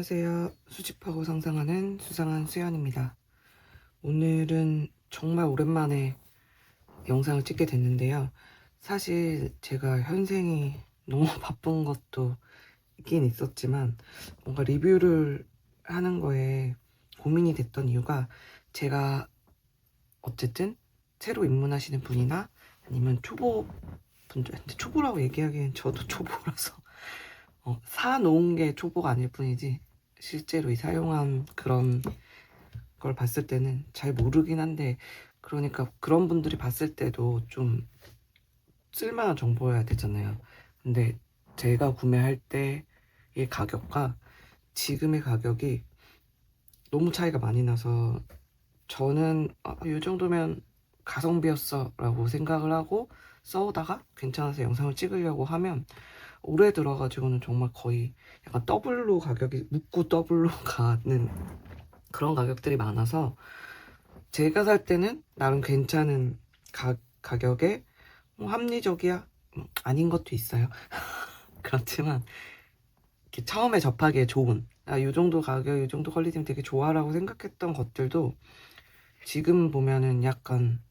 안녕하세요. 수집하고 상상하는 수상한 수연입니다. 오늘은 정말 오랜만에 영상을 찍게 됐는데요. 사실 제가 현생이 너무 바쁜 것도 있긴 있었지만 뭔가 리뷰를 하는 거에 고민이 됐던 이유가 제가 어쨌든 새로 입문하시는 분이나 아니면 초보분들, 근데 초보라고 얘기하기엔 저도 초보라서 사놓은 게 초보가 아닐 뿐이지 실제로 이 사용한 그런 걸 봤을 때는 잘 모르긴 한데, 그러니까 그런 분들이 봤을 때도 좀 쓸만한 정보여야 되잖아요. 근데 제가 구매할 때의 가격과 지금의 가격이 너무 차이가 많이 나서 저는 이 정도면 가성비였어 라고 생각을 하고 써오다가 괜찮아서 영상을 찍으려고 하면 올해 들어가지고는 정말 거의 약간 더블로 가격이 묻고 더블로 가는 그런 가격들이 많아서 제가 살 때는 나름 괜찮은 가격에 합리적이야? 아닌 것도 있어요. 그렇지만 이렇게 처음에 접하기에 좋은, 이 정도 가격, 이 정도 퀄리티면 되게 좋아라고 생각했던 것들도 지금 보면은 약간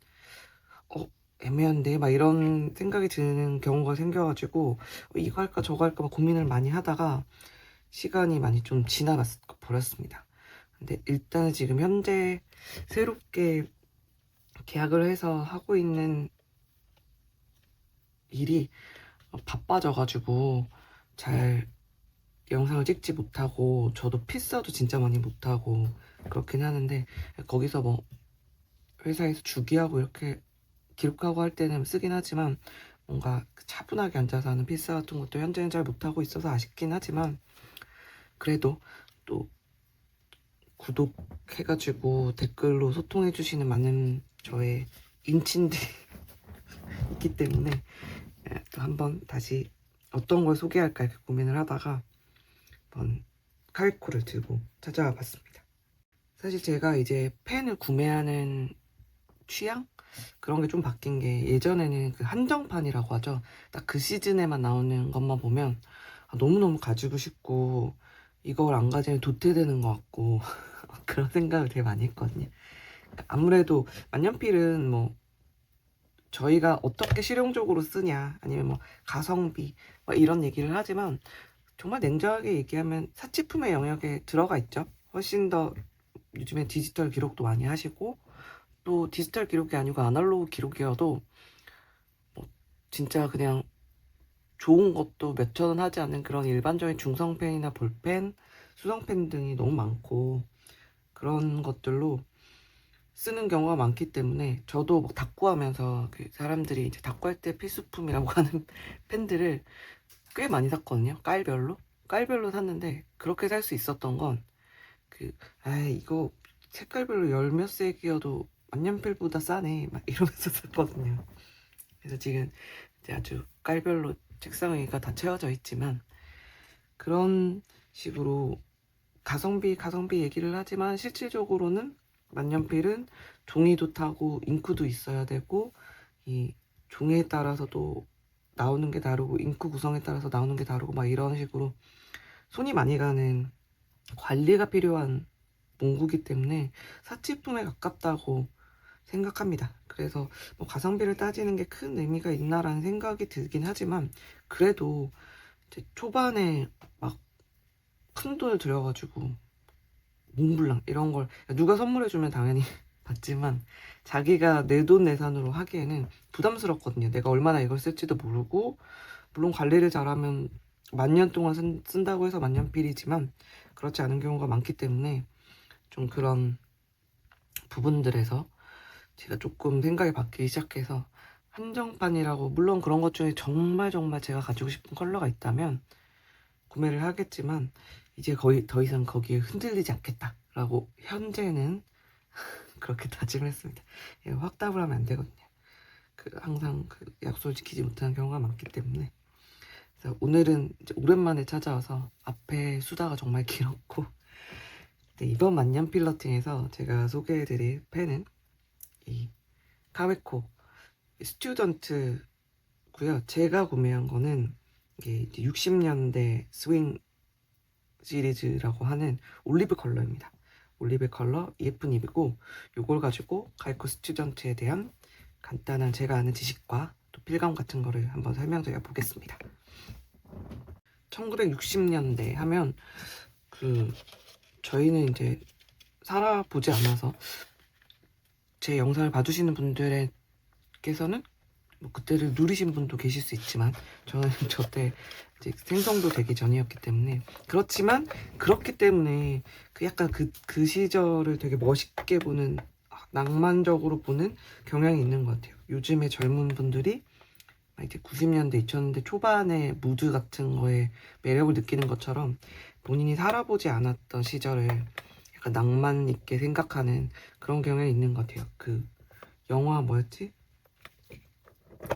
애매한데 막 이런 생각이 드는 경우가 생겨가지고 이거 할까 저거 할까 막 고민을 많이 하다가 시간이 많이 좀 지나가 버렸습니다. 근데 일단 지금 현재 새롭게 계약을 해서 하고 있는 일이 바빠져가지고 잘 영상을 찍지 못하고, 저도 필사도 진짜 많이 못하고 그렇긴 하는데, 거기서 뭐 회사에서 주기하고 이렇게 기록하고 할 때는 쓰긴 하지만 뭔가 차분하게 앉아서 하는 필사 같은 것도 현재는 잘 못하고 있어서 아쉽긴 하지만, 그래도 또 구독해가지고 댓글로 소통해주시는 많은 저의 인친들이 있기 때문에 또 한번 다시 어떤 걸 소개할까 이렇게 고민을 하다가 한번 카이코를 들고 찾아와 봤습니다. 사실 제가 이제 펜을 구매하는 취향? 그런 게 좀 바뀐 게, 예전에는 그 한정판이라고 하죠. 딱 그 시즌에만 나오는 것만 보면 너무너무 가지고 싶고 이걸 안 가지면 도태되는 것 같고 그런 생각을 되게 많이 했거든요. 아무래도 만년필은 뭐 저희가 어떻게 실용적으로 쓰냐 아니면 뭐 가성비 뭐 이런 얘기를 하지만, 정말 냉정하게 얘기하면 사치품의 영역에 들어가 있죠. 훨씬 더 요즘에 디지털 기록도 많이 하시고, 또 디지털 기록이 아니고 아날로그 기록이어도 뭐 진짜 그냥 좋은 것도 몇천 원 하지 않는 그런 일반적인 중성펜이나 볼펜, 수성펜 등이 너무 많고, 그런 것들로 쓰는 경우가 많기 때문에 저도 막 다꾸하면서 그 사람들이 이제 다꾸할 때 필수품이라고 하는 펜들을 꽤 많이 샀거든요. 깔별로 샀는데, 그렇게 살 수 있었던 건 이거 색깔별로 열 몇 색이어도 만년필보다 싸네 막 이러면서 샀거든요. 그래서 지금 이제 아주 깔별로 책상 위가 다 채워져 있지만, 그런 식으로 가성비 얘기를 하지만 실질적으로는 만년필은 종이도 타고 잉크도 있어야 되고, 이 종이에 따라서도 나오는 게 다르고 잉크 구성에 따라서 나오는 게 다르고 막 이런 식으로 손이 많이 가는, 관리가 필요한 문구기 때문에 사치품에 가깝다고 생각합니다. 그래서 뭐 가성비를 따지는 게 큰 의미가 있나라는 생각이 들긴 하지만, 그래도 이제 초반에 막 큰 돈을 들여가지고 몽블랑 이런 걸 누가 선물해주면 당연히 받지만, 자기가 내돈내산으로 하기에는 부담스럽거든요. 내가 얼마나 이걸 쓸지도 모르고, 물론 관리를 잘하면 만년 동안 쓴다고 해서 만년필이지만 그렇지 않은 경우가 많기 때문에, 좀 그런 부분들에서 제가 조금 생각이 바뀌기 시작해서, 한정판이라고 물론 그런 것 중에 정말 제가 가지고 싶은 컬러가 있다면 구매를 하겠지만, 이제 거의 더 이상 거기에 흔들리지 않겠다라고 현재는 그렇게 다짐을 했습니다. 확답을 하면 안 되거든요. 항상 약속을 지키지 못하는 경우가 많기 때문에. 그래서 오늘은 이제 오랜만에 찾아와서 앞에 수다가 정말 길었고, 이번 만년 필러팅에서 제가 소개해드릴 펜은 이 카웨코 스튜던트고요. 제가 구매한 거는 이게 60년대 스윙 시리즈라고 하는 올리브 컬러입니다. 올리브 컬러 EF 닙이고 요걸 가지고 가이코 스튜던트에 대한 간단한 제가 아는 지식과 또 필감 같은 거를 한번 설명드려 보겠습니다. 1960년대 하면 저희는 이제 살아보지 않아서 제 영상을 봐주시는 분들께서는 뭐 그때를 누리신 분도 계실 수 있지만 저는 저때 이제 생성도 되기 전이었기 때문에 그렇지만 그렇기 때문에 약간 그 시절을 되게 멋있게 보는 낭만적으로 보는 경향이 있는 것 같아요. 요즘의 젊은 분들이 이제 90년대 2000년대 초반의 무드 같은 거에 매력을 느끼는 것처럼 본인이 살아보지 않았던 시절을 약간 낭만 있게 생각하는 그런 경향이 있는 것 같아요. 그 영화 뭐였지?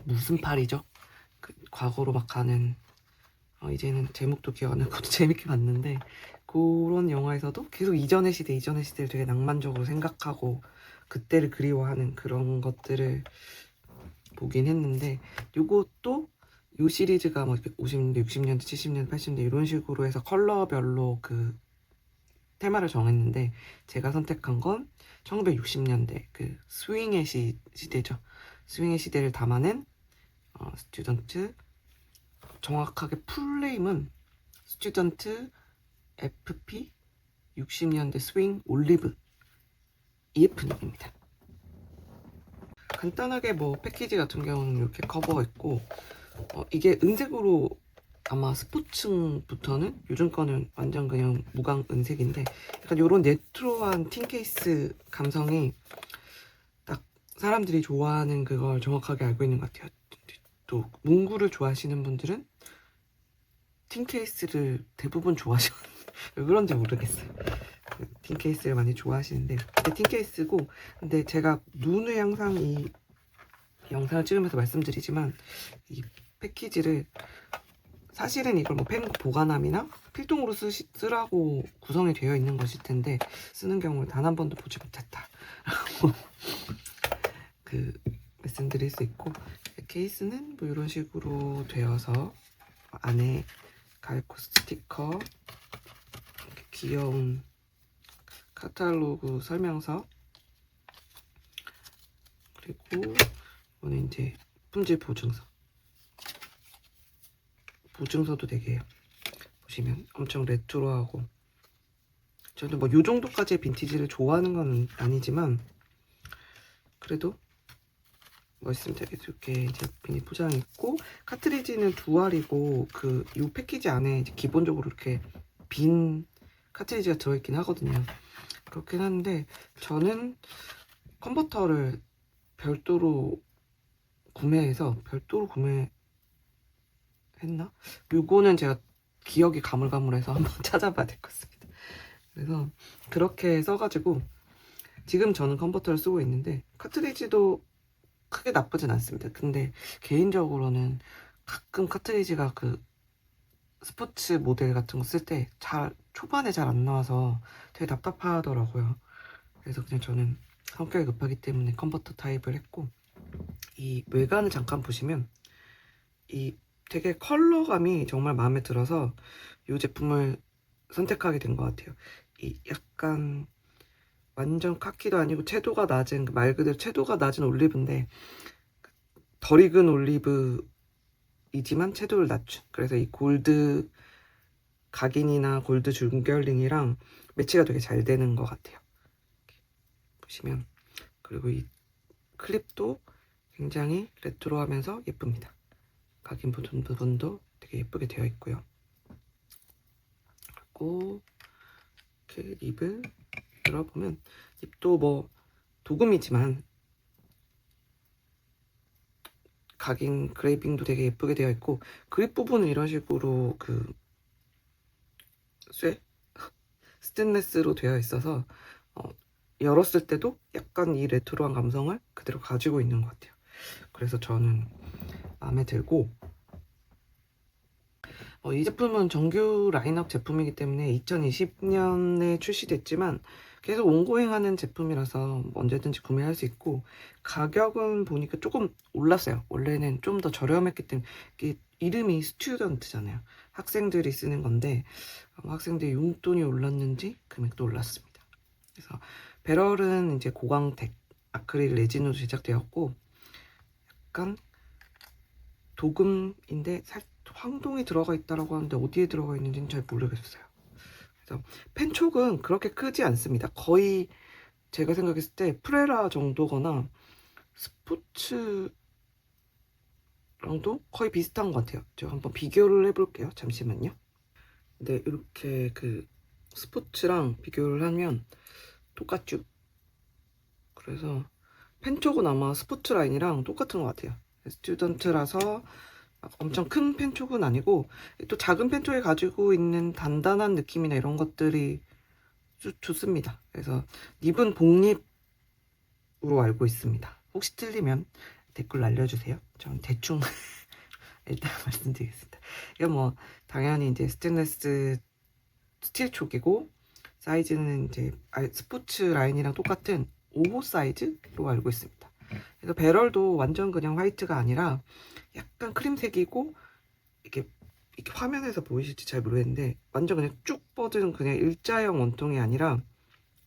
무슨 팔이죠? 과거로 막 가는 이제는 제목도 기억 안 나고 재밌게 봤는데 그런 영화에서도 계속 이전의 시대를 되게 낭만적으로 생각하고 그때를 그리워하는 그런 것들을 보긴 했는데 요것도 요 시리즈가 뭐 50년대, 60년대, 70년대, 80년대 이런 식으로 해서 컬러별로 그 테마를 정했는데 제가 선택한 건 1960년대 그 스윙의 시대죠. 스윙의 시대를 담아낸 스튜던트, 정확하게 풀네임은 스튜던트 FP 60년대 스윙 올리브 EF입니다. 간단하게 뭐 패키지 같은 경우는 이렇게 커버가 있고 이게 은색으로 아마 스포츠부터는 요즘 거는 완전 그냥 무광 은색인데 약간 이런 레트로한 틴 케이스 감성이 딱 사람들이 좋아하는 그걸 정확하게 알고 있는 것 같아요. 또 문구를 좋아하시는 분들은 틴 케이스를 대부분 좋아하시거든요. 왜 그런지 모르겠어요. 틴 케이스를 많이 좋아하시는데 틴 케이스고 근데 제가 누누이 항상 이 영상을 찍으면서 말씀드리지만 이 패키지를 사실은 이걸 뭐 펜 보관함이나 필통으로 쓰라고 구성이 되어 있는 것일 텐데 쓰는 경우를 단 한 번도 보지 못했다 라고 말씀드릴 수 있고 케이스는 뭐 이런 식으로 되어서 안에 가이코 스티커 귀여운 카탈로그 설명서 그리고 이거는 이제 품질 보증서도 되게 보시면 엄청 레트로하고 저는 뭐 요 정도까지의 빈티지를 좋아하는 건 아니지만 그래도 멋있으면 되게 이렇게 비닐 포장이 있고 카트리지는 듀얼이고 요 패키지 안에 이제 기본적으로 이렇게 빈 카트리지가 들어있긴 하거든요. 그렇긴 한데 저는 컨버터를 별도로 구매했나? 요거는 제가 기억이 가물가물해서 한번 찾아봐야 될 것 같습니다. 그래서 그렇게 써가지고 지금 저는 컨버터를 쓰고 있는데 카트리지도 크게 나쁘진 않습니다. 근데 개인적으로는 가끔 카트리지가 스포츠 모델 같은 거 쓸 때 초반에 잘 안 나와서 되게 답답하더라고요. 그래서 그냥 저는 성격이 급하기 때문에 컨버터 타입을 했고 이 외관을 잠깐 보시면 이 되게 컬러감이 정말 마음에 들어서 이 제품을 선택하게 된 것 같아요. 이 약간 완전 카키도 아니고 채도가 낮은 말 그대로 채도가 낮은 올리브인데 덜 익은 올리브이지만 채도를 낮춘 그래서 이 골드 각인이나 골드 줄결링이랑 매치가 되게 잘 되는 것 같아요. 보시면 그리고 이 클립도 굉장히 레트로하면서 예쁩니다. 각인 부분도 되게 예쁘게 되어 있고요. 그리고 이렇게 립을 열어보면 립도 뭐 도금이지만 각인 그레이빙도 되게 예쁘게 되어 있고 그립 부분은 이런 식으로 스테인레스로 되어 있어서 열었을 때도 약간 이 레트로한 감성을 그대로 가지고 있는 것 같아요. 그래서 저는 마음에 들고 이 제품은 정규 라인업 제품이기 때문에 2020년에 출시됐지만 계속 온고잉하는 제품이라서 언제든지 구매할 수 있고 가격은 보니까 조금 올랐어요. 원래는 좀 더 저렴했기 때문에 이게 이름이 스튜던트잖아요. 학생들이 쓰는 건데 학생들의 용돈이 올랐는지 금액도 올랐습니다. 그래서 배럴은 이제 고광택 아크릴 레진으로 제작되었고 약간 도금인데 황동이 들어가 있다라고 하는데 어디에 들어가 있는지는 잘 모르겠어요. 그래서 펜촉은 그렇게 크지 않습니다. 거의 제가 생각했을 때 프레라 정도거나 스포츠랑도 거의 비슷한 것 같아요. 제가 한번 비교를 해볼게요. 잠시만요. 네, 이렇게 그 스포츠랑 비교를 하면 똑같죠. 그래서 펜촉은 아마 스포츠 라인이랑 똑같은 것 같아요. 스튜던트라서 엄청 큰 펜촉은 아니고 또 작은 펜촉이 가지고 있는 단단한 느낌이나 이런 것들이 좋습니다. 그래서 립은 복립으로 알고 있습니다. 혹시 틀리면 댓글 알려주세요. 전 대충 일단 말씀드리겠습니다. 이건 뭐 당연히 이제 스테인리스 스틸 촉이고 사이즈는 이제 스포츠 라인이랑 똑같은 5호 사이즈로 알고 있습니다. 그래서 배럴도 완전 그냥 화이트가 아니라 약간 크림색이고 이렇게 화면에서 보이실지 잘 모르겠는데 완전 그냥 쭉 뻗은 그냥 일자형 원통이 아니라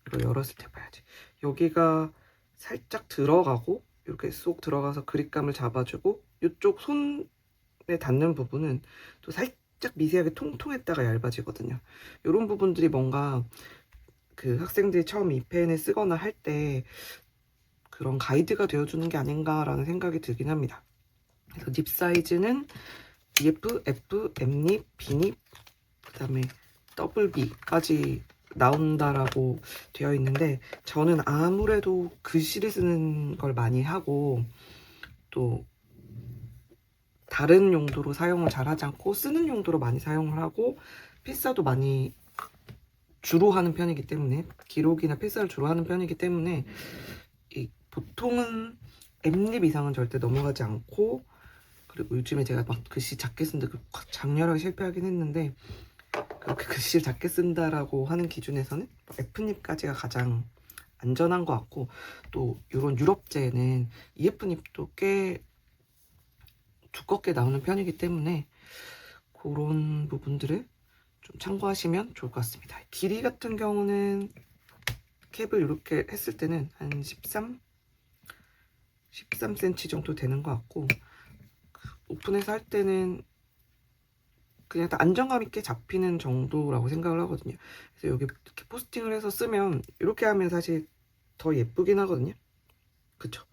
이거 열었을 때 봐야지. 여기가 살짝 들어가고 이렇게 쏙 들어가서 그립감을 잡아주고 이쪽 손에 닿는 부분은 또 살짝 미세하게 통통했다가 얇아지거든요. 이런 부분들이 뭔가 그 학생들이 처음 이 펜을 쓰거나 할 때 그런 가이드가 되어주는 게 아닌가라는 생각이 들긴 합니다. 그래서 립 사이즈는 EF, F, M립, B립, 그 다음에 더블 B까지 나온다라고 되어 있는데 저는 아무래도 글씨를 쓰는 걸 많이 하고 또 다른 용도로 사용을 잘 하지 않고 쓰는 용도로 많이 사용을 하고 필사도 많이 주로 하는 편이기 때문에 기록이나 필사를 주로 하는 편이기 때문에 보통은 M립 이상은 절대 넘어가지 않고 그리고 요즘에 제가 막 글씨 작게 쓴다 장렬하게 실패하긴 했는데 그렇게 글씨를 작게 쓴다라고 하는 기준에서는 F립까지가 가장 안전한 것 같고 또 이런 유럽제는 EF립도 꽤 두껍게 나오는 편이기 때문에 그런 부분들을 좀 참고하시면 좋을 것 같습니다. 길이 같은 경우는 캡을 이렇게 했을 때는 한 13cm 정도 되는 것 같고 오픈해서 할 때는 그냥 안정감 있게 잡히는 정도라고 생각을 하거든요. 그래서 여기 이렇게 포스팅을 해서 쓰면 이렇게 하면 사실 더 예쁘긴 하거든요. 그쵸?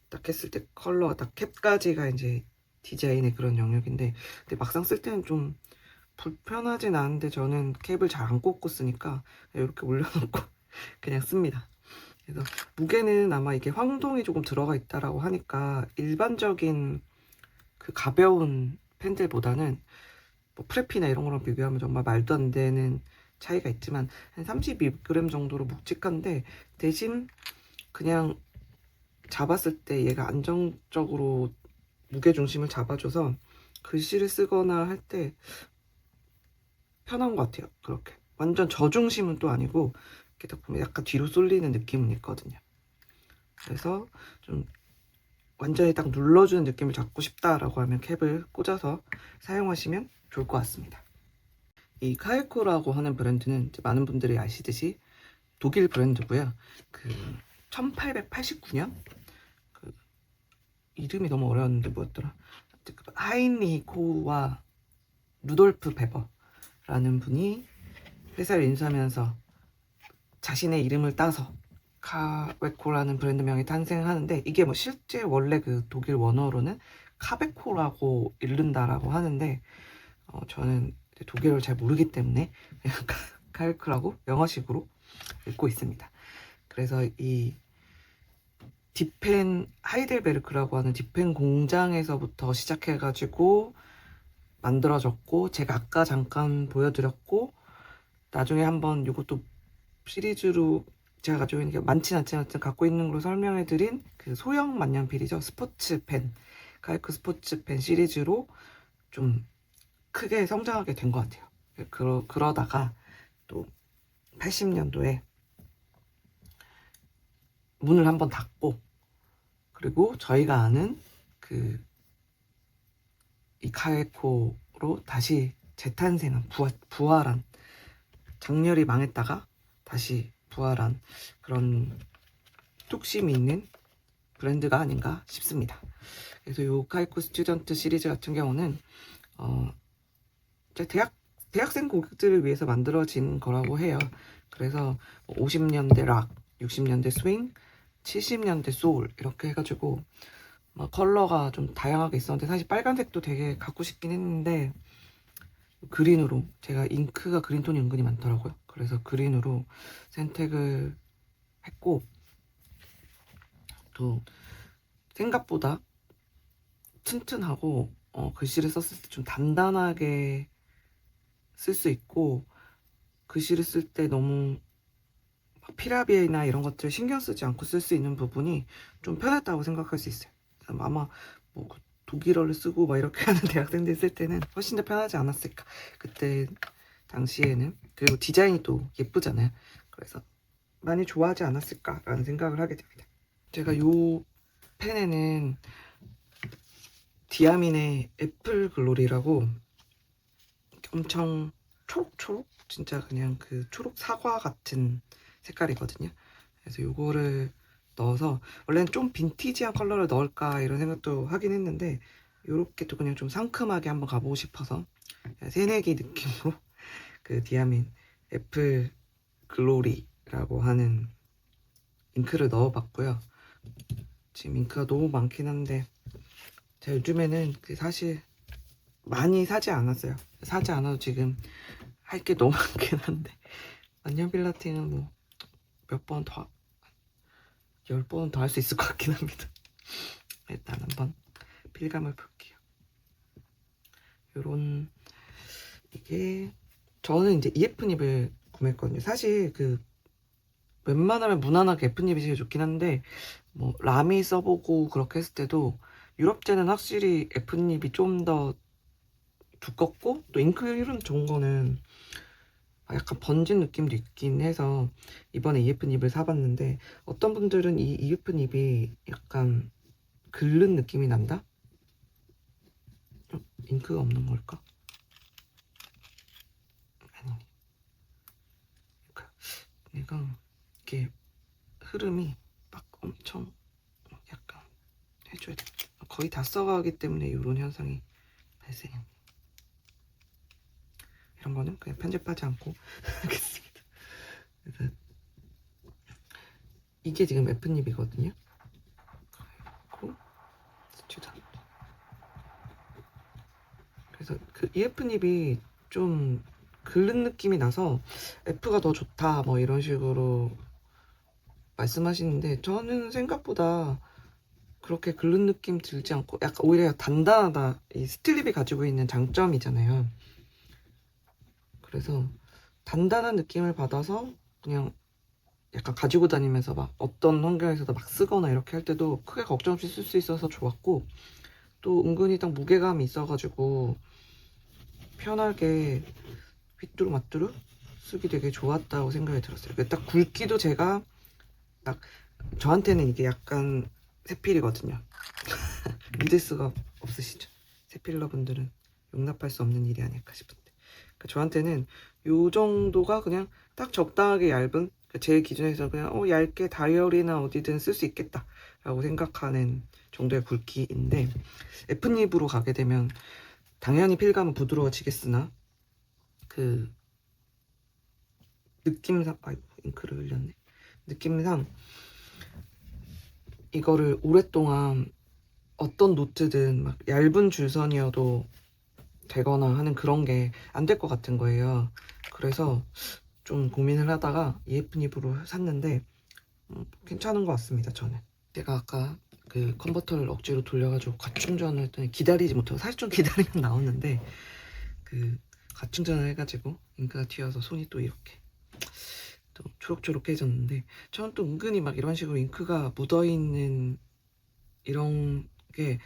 딱 했을 때 컬러가 딱 캡까지가 이제 디자인의 그런 영역인데 근데 막상 쓸 때는 좀 불편하진 않은데 저는 캡을 잘 안 꽂고 쓰니까 이렇게 올려놓고 그냥 씁니다. 그래서 무게는 아마 이게 황동이 조금 들어가 있다라고 하니까 일반적인 그 가벼운 펜들보다는 뭐 프레피나 이런 거랑 비교하면 정말 말도 안 되는 차이가 있지만 한 32g 정도로 묵직한데 대신 그냥 잡았을 때 얘가 안정적으로 무게중심을 잡아줘서 글씨를 쓰거나 할 때 편한 것 같아요. 그렇게 완전 저중심은 또 아니고 이렇게 딱 보면 약간 뒤로 쏠리는 느낌은 있거든요. 그래서 좀 완전히 딱 눌러주는 느낌을 잡고 싶다라고 하면 캡을 꽂아서 사용하시면 좋을 것 같습니다. 이 카이코라고 하는 브랜드는 이제 많은 분들이 아시듯이 독일 브랜드고요. 그 1889년 그 이름이 너무 어려웠는데 뭐였더라? 하인리히코와 루돌프 베버라는 분이 회사를 인수하면서 자신의 이름을 따서 카베코라는 브랜드명이 탄생하는데 이게 뭐 실제 원래 그 독일 원어로는 카베코라고 읽는다라고 하는데 저는 독일어를 잘 모르기 때문에 그냥 카베코라고 영어식으로 읽고 있습니다. 그래서 이 디펜 하이델베르크라고 하는 디펜 공장에서부터 시작해가지고 만들어졌고 제가 아까 잠깐 보여드렸고 나중에 한번 이것도 시리즈로 제가 가지고 있는 게 많진 않지만 갖고 있는 걸로 설명해드린 그 소형 만년필이죠. 스포츠펜 카이코 스포츠펜 시리즈로 좀 크게 성장하게 된 것 같아요. 그러다가 또 80년도에 문을 한번 닫고 그리고 저희가 아는 그 이 카에코로 다시 재탄생한 부활한, 장렬히 망했다가 다시 부활한 그런 뚝심이 있는 브랜드가 아닌가 싶습니다. 그래서 이 카에코 스튜던트 시리즈 같은 경우는 대학생 고객들을 위해서 만들어진 거라고 해요. 그래서 50년대 락, 60년대 스윙, 70년대 소울 이렇게 해가지고 컬러가 좀 다양하게 있었는데, 사실 빨간색도 되게 갖고 싶긴 했는데 그린으로, 제가 잉크가 그린톤이 은근히 많더라고요. 그래서 그린으로 선택을 했고, 또 생각보다 튼튼하고 글씨를 썼을 때 좀 단단하게 쓸 수 있고, 글씨를 쓸 때 너무 피라비나 이런 것들 신경 쓰지 않고 쓸 수 있는 부분이 좀 편했다고 생각할 수 있어요. 아마 뭐 독일어를 쓰고 막 이렇게 하는 대학생들 쓸 때는 훨씬 더 편하지 않았을까, 그때 당시에는. 그리고 디자인이 또 예쁘잖아요. 그래서 많이 좋아하지 않았을까라는 생각을 하게 됩니다. 제가 요 펜에는 디아민의 애플 글로리라고 엄청 초록초록, 진짜 그냥 그 초록 사과 같은 색깔이거든요. 그래서 요거를 넣어서, 원래는 좀 빈티지한 컬러를 넣을까 이런 생각도 하긴 했는데, 요렇게 또 그냥 좀 상큼하게 한번 가보고 싶어서 새내기 느낌으로 그 디아민 애플 글로리라고 하는 잉크를 넣어봤고요. 지금 잉크가 너무 많긴 한데 제가 요즘에는 사실 많이 사지 않았어요. 사지 않아도 지금 할 게 너무 많긴 한데, 만년필라팅은 뭐 몇 번 더, 10번은 더 할 수 있을 것 같긴 합니다. 일단 한번 필감을 볼게요. 요런, 이게 저는 이제 EF닙을 구매했거든요. 사실 웬만하면 무난하게 F닙이 제일 좋긴 한데, 뭐 라미 써보고 그렇게 했을 때도 유럽제는 확실히 F닙이 좀 더 두껍고, 또 잉크율은 좋은 거는 약간 번진 느낌도 있긴 해서 이번에 EF닙을 사봤는데, 어떤 분들은 이 EF닙이 약간 긁는 느낌이 난다? 잉크가 없는 걸까? 아니, 얘가 이게 흐름이 막 엄청 약간 해줘야 돼. 거의 다 써가기 때문에 이런 현상이 발생합니다. 이런 거는 그냥 편집하지 않고 하겠습니다. 그래서 이게 지금 F닙이거든요. 그리고 스튜던트. 그래서 그 EF닙이 좀 긁는 느낌이 나서 F가 더 좋다 뭐 이런 식으로 말씀하시는데, 저는 생각보다 그렇게 긁는 느낌 들지 않고 약간 오히려 단단하다, 이 스틸립이 가지고 있는 장점이잖아요. 그래서 단단한 느낌을 받아서 그냥 약간 가지고 다니면서 막 어떤 환경에서도 막 쓰거나 이렇게 할 때도 크게 걱정 없이 쓸 수 있어서 좋았고, 또 은근히 딱 무게감이 있어가지고 편하게 휘뚜루마뚜루 쓰기 되게 좋았다고 생각이 들었어요. 딱 굵기도 제가 딱, 저한테는 이게 약간 세필이거든요. 믿을 수가 없으시죠? 세필러 분들은 용납할 수 없는 일이 아닐까 싶은데, 그러니까 저한테는 요 정도가 그냥 딱 적당하게 얇은, 그러니까 제 기준에서 그냥 얇게 다이어리나 어디든 쓸 수 있겠다 라고 생각하는 정도의 굵기인데, F닙으로 가게 되면 당연히 필감은 부드러워지겠으나 그 느낌상, 아이고 잉크를 흘렸네, 느낌상 이거를 오랫동안 어떤 노트든 막 얇은 줄선이어도 되거나 하는 그런 게 안 될 것 같은 거예요. 그래서 좀 고민을 하다가 EF닙으로 샀는데 괜찮은 것 같습니다. 저는 제가 아까 그 컨버터를 억지로 돌려가지고 과충전을 했더니 기다리지 못하고, 사실 좀 기다리면 나오는데 그 과충전을 해가지고 잉크가 튀어서 손이 또 이렇게 또 초록초록해졌는데, 저는 또 은근히 막 이런 식으로 잉크가 묻어있는 이런 게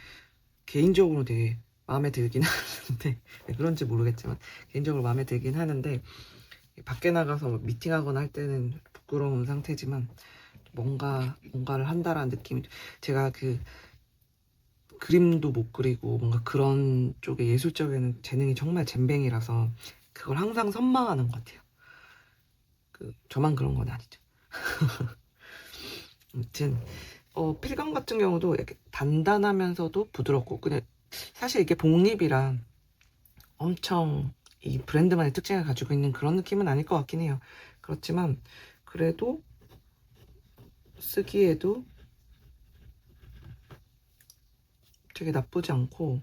개인적으로 되게 마음에 들긴 하는데, 왜 그런지 모르겠지만 개인적으로 마음에 들긴 하는데, 밖에 나가서 미팅하거나 할 때는 부끄러운 상태지만 뭔가를 한다라는 느낌이, 제가 그림도 못 그리고 뭔가 그런 쪽에 예술적인 재능이 정말 젬병이라서 그걸 항상 선망하는 것 같아요. 저만 그런 건 아니죠. 아무튼 필감 같은 경우도 이렇게 단단하면서도 부드럽고, 그냥 사실 이게 복립이라 엄청 이 브랜드만의 특징을 가지고 있는 그런 느낌은 아닐 것 같긴 해요. 그렇지만 그래도 쓰기에도 되게 나쁘지 않고,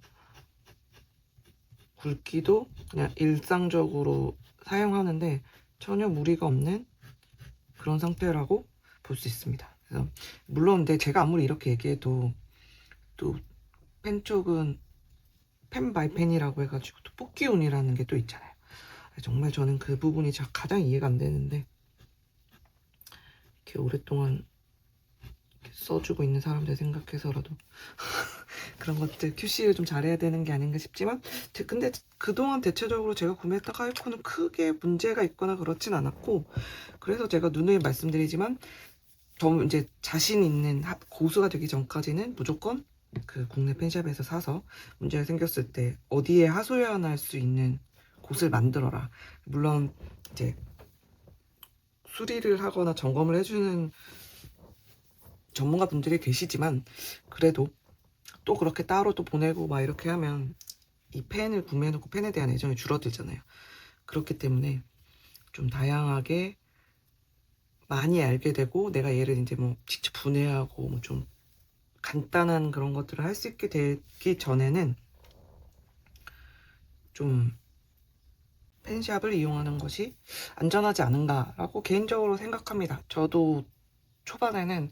굵기도 그냥 일상적으로 사용하는데 전혀 무리가 없는 그런 상태라고 볼 수 있습니다. 그래서 물론 근데 제가 아무리 이렇게 얘기해도 또 펜 쪽은 펜 바이 펜이라고 해가지고 또 뽑기운이라는 게 또 있잖아요. 정말 저는 그 부분이 가장 이해가 안 되는데, 이렇게 오랫동안 이렇게 써주고 있는 사람들 생각해서라도 그런 것들 QC를 좀 잘해야 되는 게 아닌가 싶지만, 근데 그동안 대체적으로 제가 구매했던 카이코는 크게 문제가 있거나 그렇진 않았고, 그래서 제가 누누이 말씀드리지만 저 이제 자신 있는 고수가 되기 전까지는 무조건 그 국내 펜샵에서 사서 문제가 생겼을 때 어디에 하소연할 수 있는 곳을 만들어라. 물론 이제 수리를 하거나 점검을 해주는 전문가 분들이 계시지만, 그래도 또 그렇게 따로 또 보내고 막 이렇게 하면 이 펜을 구매해놓고 펜에 대한 애정이 줄어들잖아요. 그렇기 때문에 좀 다양하게 많이 알게 되고, 내가 얘를 이제 뭐 직접 분해하고 뭐 좀 간단한 그런 것들을 할 수 있게 되기 전에는 좀 펜샵을 이용하는 것이 안전하지 않은가라고 개인적으로 생각합니다. 저도 초반에는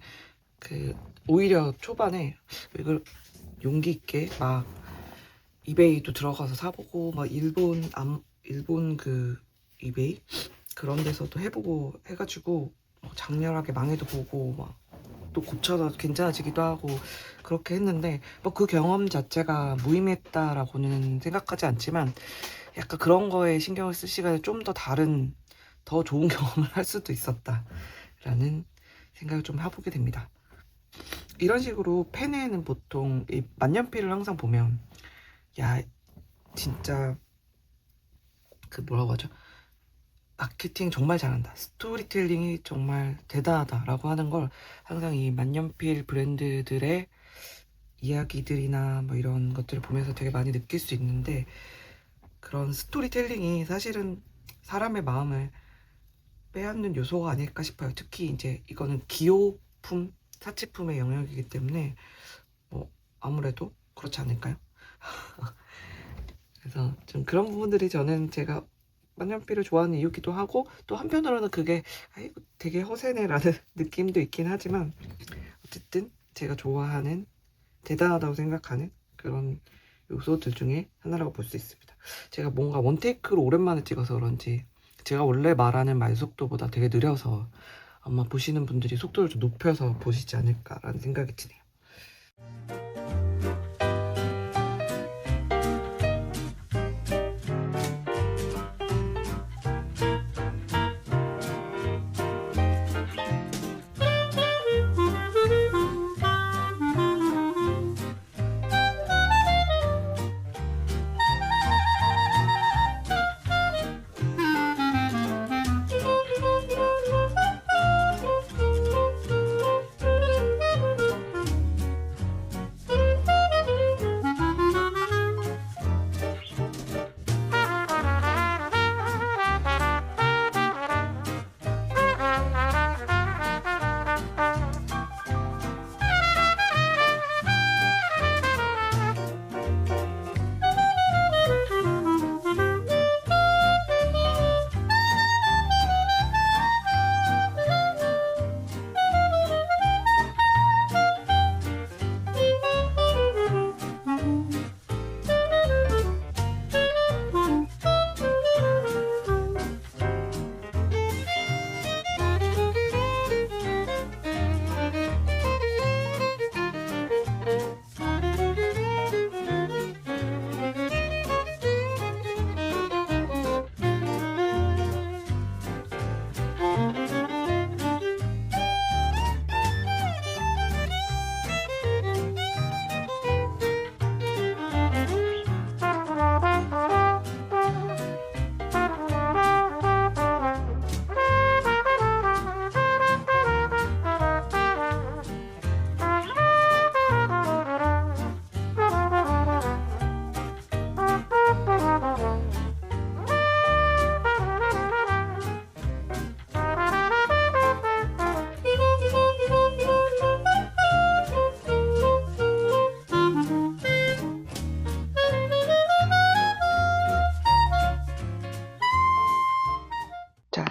오히려 초반에 이걸 용기 있게 막 이베이도 들어가서 사보고, 막 일본 그 이베이 그런 데서도 해보고 해가지고 장렬하게 망해도 보고 막 또 고쳐서 괜찮아지기도 하고 그렇게 했는데, 뭐 그 경험 자체가 무의미했다라고는 생각하지 않지만, 약간 그런 거에 신경을 쓸 시간에 좀 더 다른 더 좋은 경험을 할 수도 있었다라는 생각을 좀 해보게 됩니다. 이런 식으로 펜에는 보통 이 만년필을 항상 보면, 야 진짜 그 뭐라고 하죠, 마케팅 정말 잘한다, 스토리텔링이 정말 대단하다 라고 하는 걸 항상 이 만년필 브랜드들의 이야기들이나 뭐 이런 것들을 보면서 되게 많이 느낄 수 있는데, 그런 스토리텔링이 사실은 사람의 마음을 빼앗는 요소가 아닐까 싶어요. 특히 이제 이거는 기호품, 사치품의 영역이기 때문에 뭐 아무래도 그렇지 않을까요? 그래서 좀 그런 부분들이 저는 제가 만년필을 좋아하는 이유기도 하고, 또 한편으로는 그게 아이고 되게 허세네라는 느낌도 있긴 하지만, 어쨌든 제가 좋아하는, 대단하다고 생각하는 그런 요소들 중에 하나라고 볼 수 있습니다. 제가 뭔가 원테이크로 오랜만에 찍어서 그런지 제가 원래 말하는 말 속도보다 되게 느려서 아마 보시는 분들이 속도를 좀 높여서 보시지 않을까라는 생각이 드네요.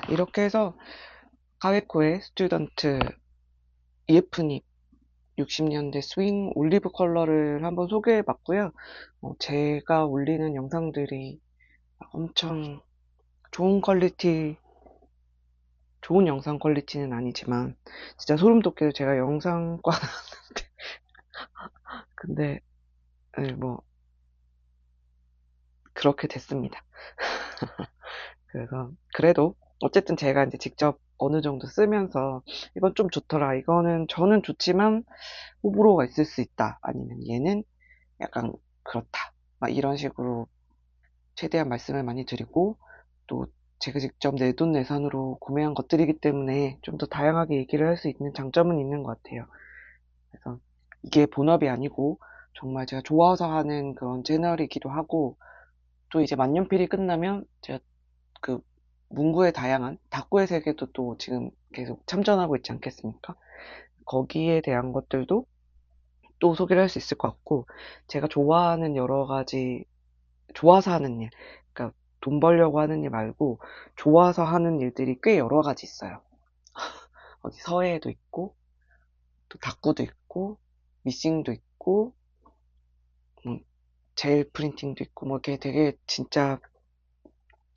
이렇게 해서 가웨코의 스튜던트 EF님 60년대 스윙 올리브 컬러를 한번 소개해 봤고요. 제가 올리는 영상들이 엄청 좋은 퀄리티, 좋은 영상 퀄리티는 아니지만, 진짜 소름 돋게도 제가 영상과, 근데, 네, 뭐, 그렇게 됐습니다. 그래서, 그래도, 어쨌든 제가 이제 직접 어느 정도 쓰면서, 이건 좀 좋더라. 이거는 저는 좋지만, 호불호가 있을 수 있다. 아니면 얘는 약간 그렇다. 막 이런 식으로 최대한 말씀을 많이 드리고, 또 제가 직접 내돈내산으로 구매한 것들이기 때문에 좀 더 다양하게 얘기를 할 수 있는 장점은 있는 것 같아요. 그래서 이게 본업이 아니고 정말 제가 좋아서 하는 그런 채널이기도 하고, 또 이제 만년필이 끝나면 제가 그 문구의 다양한 다꾸의 세계도 또 지금 계속 참전하고 있지 않겠습니까? 거기에 대한 것들도 또 소개를 할 수 있을 것 같고, 제가 좋아하는 여러 가지, 좋아서 하는 일, 그러니까 돈 벌려고 하는 일 말고 좋아서 하는 일들이 꽤 여러 가지 있어요. 어디 서예도 있고, 또 다꾸도 있고, 미싱도 있고, 뭐 젤 프린팅도 있고, 뭐 이렇게 되게 진짜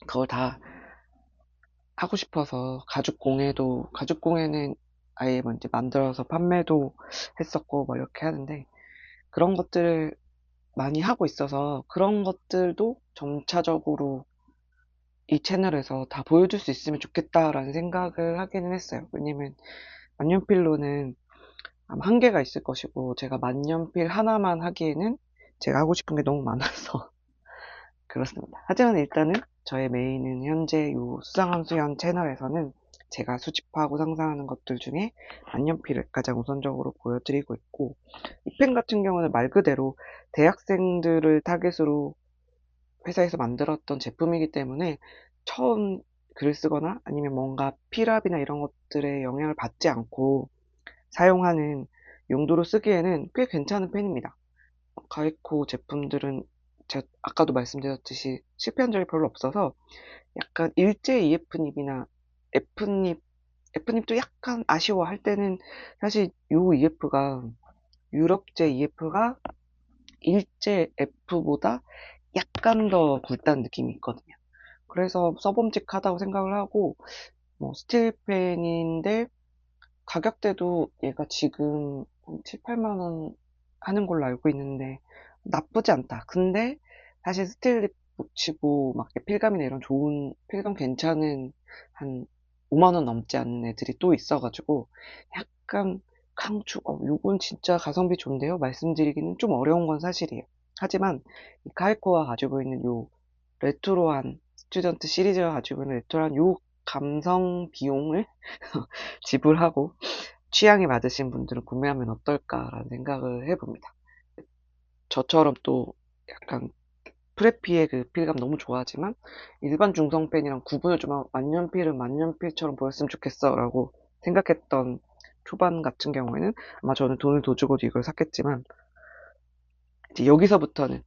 그걸 다 하고 싶어서 가죽공예는 아예 먼저 만들어서 판매도 했었고, 뭐 이렇게 하는데, 그런 것들을 많이 하고 있어서 그런 것들도 점차적으로 이 채널에서 다 보여줄 수 있으면 좋겠다라는 생각을 하기는 했어요. 왜냐면 만년필로는 아마 한계가 있을 것이고, 제가 만년필 하나만 하기에는 제가 하고 싶은 게 너무 많아서 그렇습니다. 하지만 일단은 저의 메인은 현재 요 수상한 수연 채널에서는 제가 수집하고 상상하는 것들 중에 만년필을 가장 우선적으로 보여드리고 있고, 이 펜 같은 경우는 말 그대로 대학생들을 타겟으로 회사에서 만들었던 제품이기 때문에 처음 글을 쓰거나 아니면 뭔가 필압이나 이런 것들에 영향을 받지 않고 사용하는 용도로 쓰기에는 꽤 괜찮은 펜입니다. 가이코 제품들은 제가 아까도 말씀드렸듯이 실패한 적이 별로 없어서 약간 일제 EF닙이나 F닙, F닙도 약간 아쉬워할 때는 사실 요 EF가 유럽제 EF가 일제 F보다 약간 더 굵다는 느낌이 있거든요. 그래서 써봄직하다고 생각을 하고, 뭐 스틸펜인데 가격대도 얘가 지금 한 7, 8만 원 하는 걸로 알고 있는데 나쁘지 않다. 근데 사실 스틸립 붙이고 막 필감이나 이런 좋은 필감 괜찮은 한 5만 원 넘지 않는 애들이 또 있어가지고 약간 강추, 요건 진짜 가성비 좋은데요? 말씀드리기는 좀 어려운 건 사실이에요. 하지만 이 카이코가 가지고 있는 요 레트로한 스튜던트 시리즈가 가지고 있는 레트로한 요 감성 비용을 지불하고 취향이 맞으신 분들은 구매하면 어떨까라는 생각을 해봅니다. 저처럼 또 약간 프레피의 그 필감 너무 좋아하지만 일반 중성펜이랑 구분을 좀 하고 만년필은 만년필처럼 보였으면 좋겠어 라고 생각했던 초반 같은 경우에는 아마 저는 돈을 더 주고도 이걸 샀겠지만, 이제 여기서부터는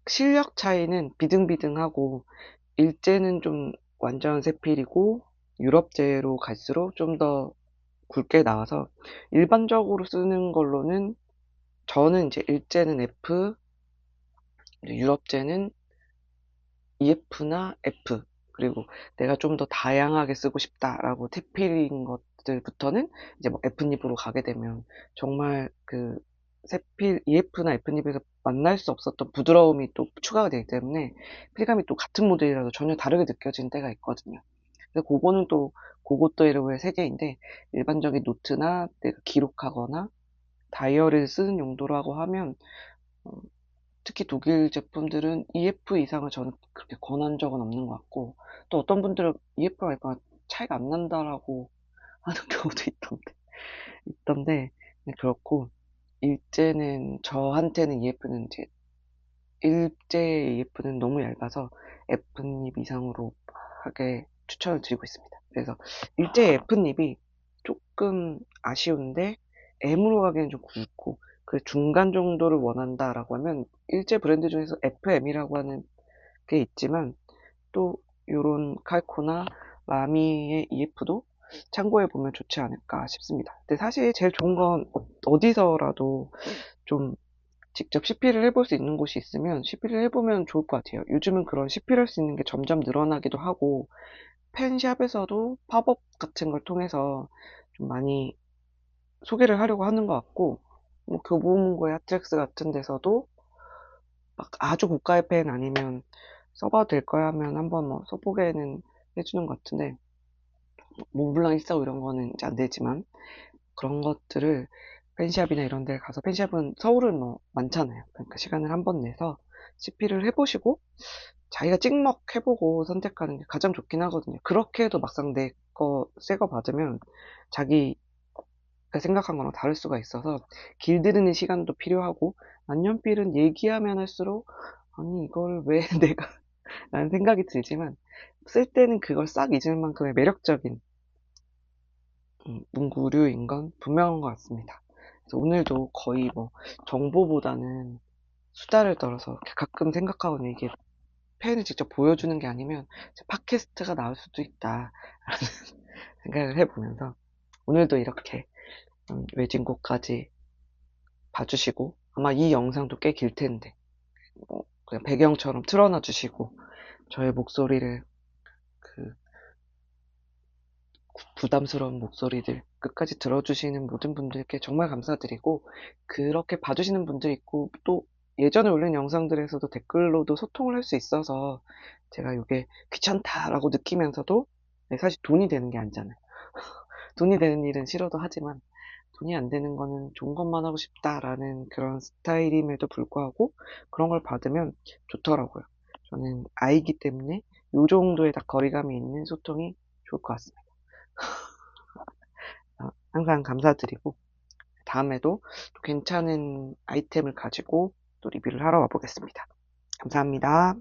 실력 차이는 비등비등하고, 일제는 좀 완전 세필이고 유럽제로 갈수록 좀 더 굵게 나와서 일반적으로 쓰는 걸로는 저는 이제 일제는 F, 유럽제는 EF나 F, 그리고 내가 좀 더 다양하게 쓰고 싶다라고 태필인 것들부터는 이제 뭐 F닙으로 가게 되면 정말 그 세필 EF나 F닙에서 만날 수 없었던 부드러움이 또 추가가 되기 때문에 필감이 또 같은 모델이라도 전혀 다르게 느껴지는 때가 있거든요. 그래서 그거는 또 그것들의 세계인데, 일반적인 노트나 내가 기록하거나 다이어리를 쓰는 용도라고 하면 어, 특히 독일 제품들은 EF 이상을 저는 그렇게 권한 적은 없는 것 같고, 또 어떤 분들은 EF가 약간 차이가 안 난다라고 하는 경우도 있던데, 네, 그렇고 일제는 저한테는 EF는 이제 일제 EF는 너무 얇아서 F닙 이상으로 하게 추천을 드리고 있습니다. 그래서 일제 F닙이 조금 아쉬운데 M으로 가기엔 좀 굵고, 그 중간 정도를 원한다라고 하면 일제 브랜드 중에서 FM이라고 하는 게 있지만, 또 요런 칼코나 라미의 EF도 참고해보면 좋지 않을까 싶습니다. 근데 사실 제일 좋은 건 어디서라도 좀 직접 CP를 해볼 수 있는 곳이 있으면 CP를 해보면 좋을 것 같아요. 요즘은 그런 CP를 할 수 있는 게 점점 늘어나기도 하고, 펜샵에서도 팝업 같은 걸 통해서 좀 많이 소개를 하려고 하는 것 같고, 뭐 교보문고의 아트렉스 같은 데서도 막 아주 고가의 펜 아니면 써봐도 될 거야 하면 한번 뭐 써보게는 해주는 것 같은데, 몽블랑 145 이런 거는 이제 안 되지만, 그런 것들을 펜샵이나 이런 데 가서, 펜샵은 서울은 뭐 많잖아요. 그러니까 시간을 한번 내서 CP를 해보시고 자기가 찍먹 해보고 선택하는 게 가장 좋긴 하거든요. 그렇게 해도 막상 내 거 새 거 받으면 자기가 생각한 거랑 다를 수가 있어서 길들이는 시간도 필요하고, 만년필은 얘기하면 할수록 아니 이걸 왜 내가 라는 생각이 들지만, 쓸 때는 그걸 싹 잊을 만큼의 매력적인 문구류인 건 분명한 것 같습니다. 그래서 오늘도 거의 뭐 정보보다는 수다를 떨어서 가끔 생각하거든요. 이게 펜을 직접 보여주는 게 아니면 팟캐스트가 나올 수도 있다라는 생각을 해보면서, 오늘도 이렇게 외진곳까지 봐주시고, 아마 이 영상도 꽤 길 텐데 그냥 배경처럼 틀어놔 주시고 저의 목소리를, 그 부담스러운 목소리들 끝까지 들어주시는 모든 분들께 정말 감사드리고, 그렇게 봐주시는 분들이 있고, 또 예전에 올린 영상들에서도 댓글로도 소통을 할 수 있어서 제가 이게 귀찮다라고 느끼면서도, 사실 돈이 되는 게 아니잖아요. 돈이 되는 일은 싫어도 하지만 돈이 안 되는 거는 좋은 것만 하고 싶다라는 그런 스타일임에도 불구하고 그런 걸 받으면 좋더라고요. 저는 아이기 때문에 이 정도의 딱 거리감이 있는 소통이 좋을 것 같습니다. 항상 감사드리고, 다음에도 또 괜찮은 아이템을 가지고 또 리뷰를 하러 와보겠습니다. 감사합니다.